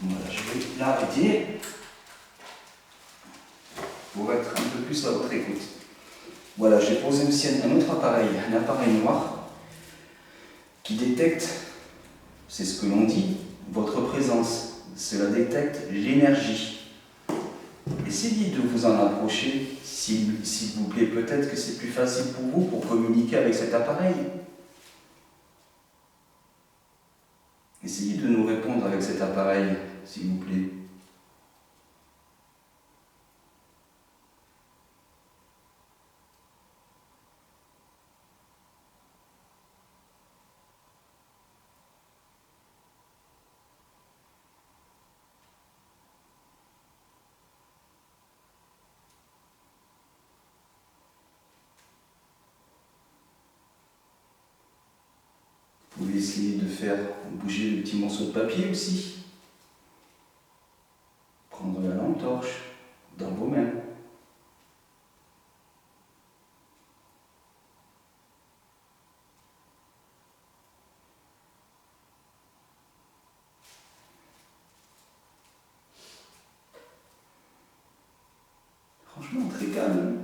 Voilà, je vais l'arrêter pour être un peu plus à votre écoute. Voilà, j'ai posé aussi un autre appareil, un appareil noir qui détecte, c'est ce que l'on dit, votre présence. Cela détecte l'énergie. Essayez de vous en approcher, s'il vous plaît. Peut-être que c'est plus facile pour vous pour communiquer avec cet appareil. Essayez de nous répondre avec cet appareil, s'il vous plaît. Vous pouvez essayer de faire bouger le petit morceau de papier aussi. Prendre la lampe torche dans vos mains. Franchement, très calme.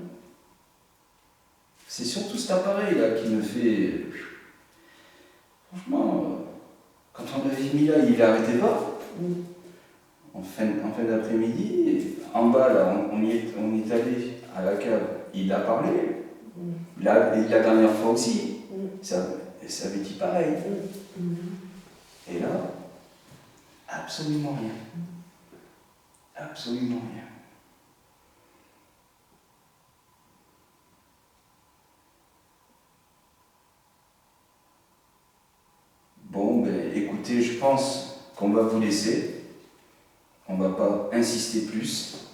C'est surtout cet appareil-là qui me fait... Franchement, ton avis, Mila, il n'arrêtait pas. En fin d'après-midi, en bas, là, on est allé à la cave, il a parlé. Là, et la dernière fois aussi, ça avait dit pareil. Et là, absolument rien. Absolument rien. Bon, ben écoutez, je pense qu'on va vous laisser. On va pas insister plus.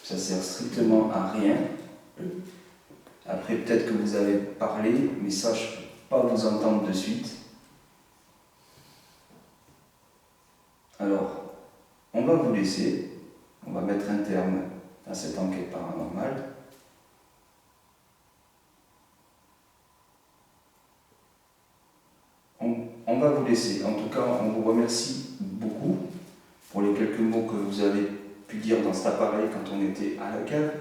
Ça sert strictement à rien. Après, peut-être que vous avez parlé, mais ça, je ne peux pas vous entendre de suite. Alors, on va vous laisser. On va mettre un terme à cette enquête paranormale. On va vous laisser. En tout cas, on vous remercie beaucoup pour les quelques mots que vous avez pu dire dans cet appareil quand on était à la cave.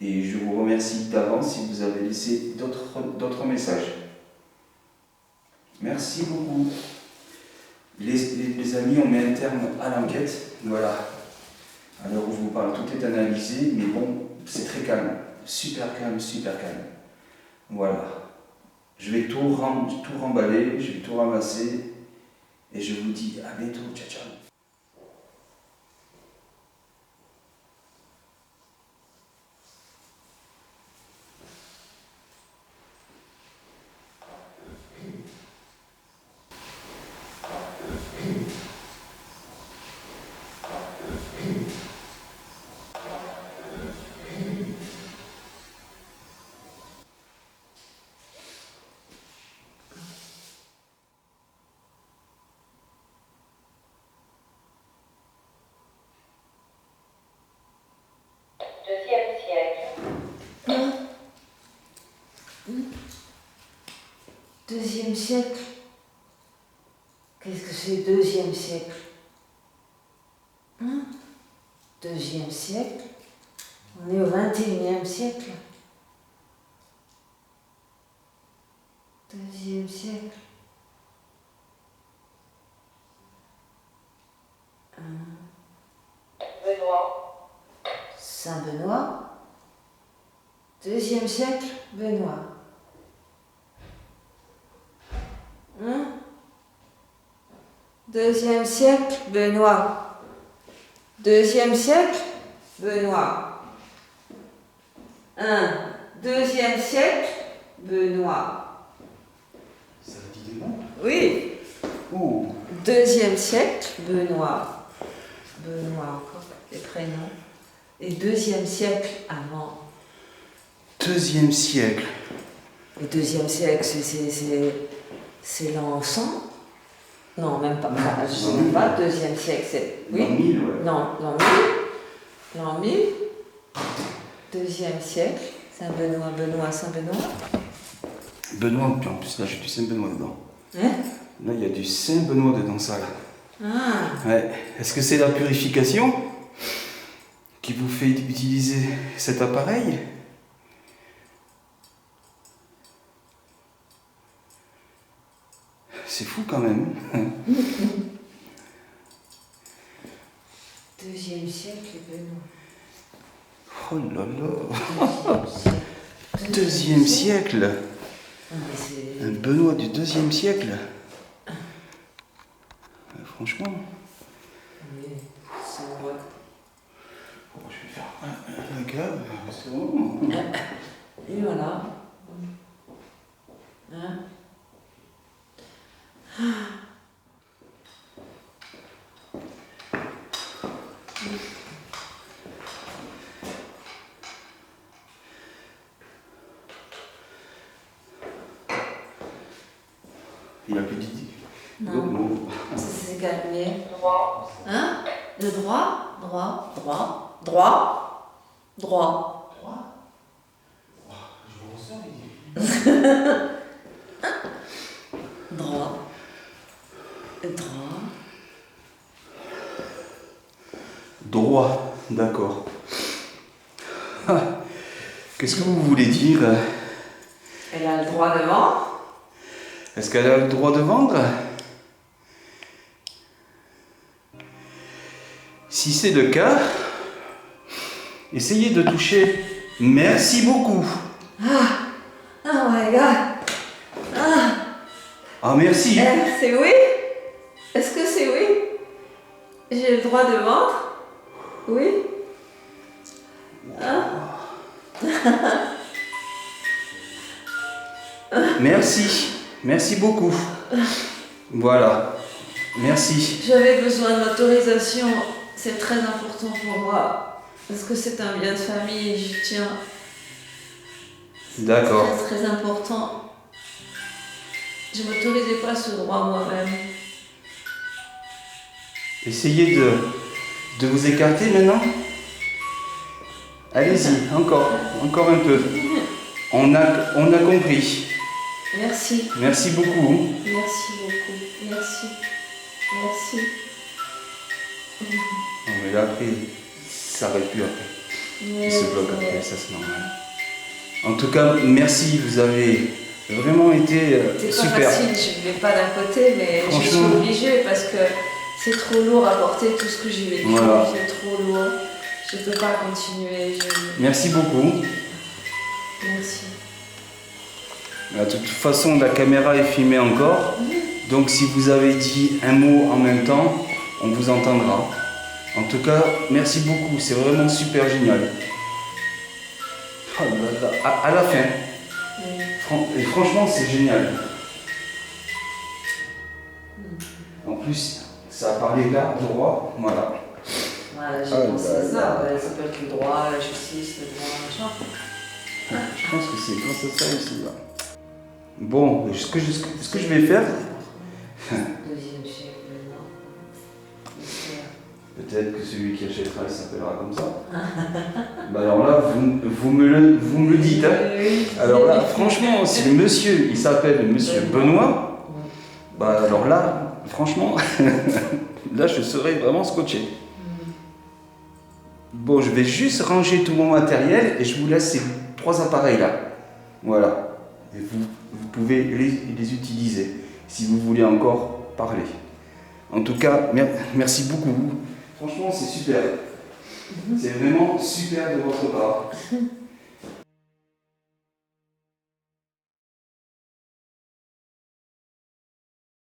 Et je vous remercie d'avance si vous avez laissé d'autres messages. Merci beaucoup. Les amis, on met un terme à l'enquête. Voilà. À l'heure où je vous parle, tout est analysé, mais bon, c'est très calme. Super calme, super calme. Voilà. Je vais tout remballer, je vais tout ramasser. Et je vous dis à bientôt. Ciao, ciao. Deuxième siècle. Deuxième siècle. Qu'est-ce que c'est, deuxième siècle? Deuxième siècle? On est au 21e siècle. Deuxième siècle. Benoît. Saint-Benoît. Deuxième siècle, Benoît. Deuxième siècle, Benoît. Deuxième siècle, Benoît. Deuxième siècle, Benoît. Ça dit des mots? Oui. Oh. Deuxième siècle, Benoît. Benoît, encore des prénoms. Et deuxième siècle avant. Deuxième siècle. Le deuxième siècle, c'est l'an 100? Non, même pas. Enfin, je sais même pas. Deuxième siècle, c'est. Oui. L'an 1000, ouais. Non, l'an 1000. Deuxième siècle. Saint-Benoît, Benoît, Saint-Benoît. Benoît, puis en plus là j'ai du Saint-Benoît dedans. Hein? Là il y a du Saint-Benoît dedans ça là. Ah. Ouais. Est-ce que c'est la purification qui vous fait utiliser cet appareil? C'est fou quand même. Deuxième siècle, Benoît. Oh là là. Deuxième siècle. Deuxième siècle. Ah, mais c'est. Un Benoît du deuxième siècle. Franchement. Oui, c'est vrai. Oh, je vais faire la cave, c'est bon. Et voilà. Hein? Il n'y a plus d'idée. Non. Ça s'est calmé. Droit. Hein? Le droit? Droit? Droit? Droit? Droit? Je vous ressens l'idée. Droit? Droit? Droit, d'accord. Qu'est-ce que vous voulez dire? Elle a le droit de vendre? Est-ce qu'elle a le droit de vendre? si c'est le cas, essayez de toucher. Merci beaucoup. Oh my god. Ah, merci. C'est oui? Est-ce que c'est oui? J'ai le droit de vendre? Oui? Merci. Merci beaucoup. Voilà. Merci. J'avais besoin d'autorisation, c'est très important pour moi. Parce que c'est un bien de famille et j'y tiens. D'accord. C'est très important. Je ne m'autorisais pas ce droit moi-même. Essayez de vous écarter maintenant. Allez-y, encore un peu. On a compris. Merci. Merci beaucoup. Merci beaucoup. Merci. Merci. Non, mais là, après, ça aurait pu après. Il se bloque après, ça c'est normal. En tout cas, merci, vous avez vraiment été C'est pas super. facile, je ne vais pas d'un côté, mais je suis Franchement. obligée parce que c'est trop lourd à porter tout ce que j'ai vécu. Voilà. C'est trop lourd. Je ne peux pas continuer. Merci beaucoup. Merci. De toute façon, la caméra est filmée encore. Donc si vous avez dit un mot en même temps, on vous entendra. En tout cas, merci beaucoup, c'est vraiment super génial. Oh là là, à la fin. Et franchement, c'est génial. En plus, ça a parlé là, droit, voilà. Voilà, j'ai Ah pensé là ça. là. Ouais, ça peut être le droit, la justice, le droit, machin. Je pense que c'est grâce à ça aussi. Là. Bon, ce que je vais faire, Deuxième siècle, non. peut-être que celui qui achètera, il s'appellera comme ça. Bah alors là, vous me le dites. Hein. Alors là, franchement, si le monsieur, il s'appelle monsieur Benoît, bah alors là, franchement, là, je serais vraiment scotché. Bon, je vais juste ranger tout mon matériel et je vous laisse ces 3 appareils là. Voilà. Et vous pouvez les utiliser si vous voulez encore parler. En tout cas, merci beaucoup. Franchement, c'est super. C'est vraiment super de votre part.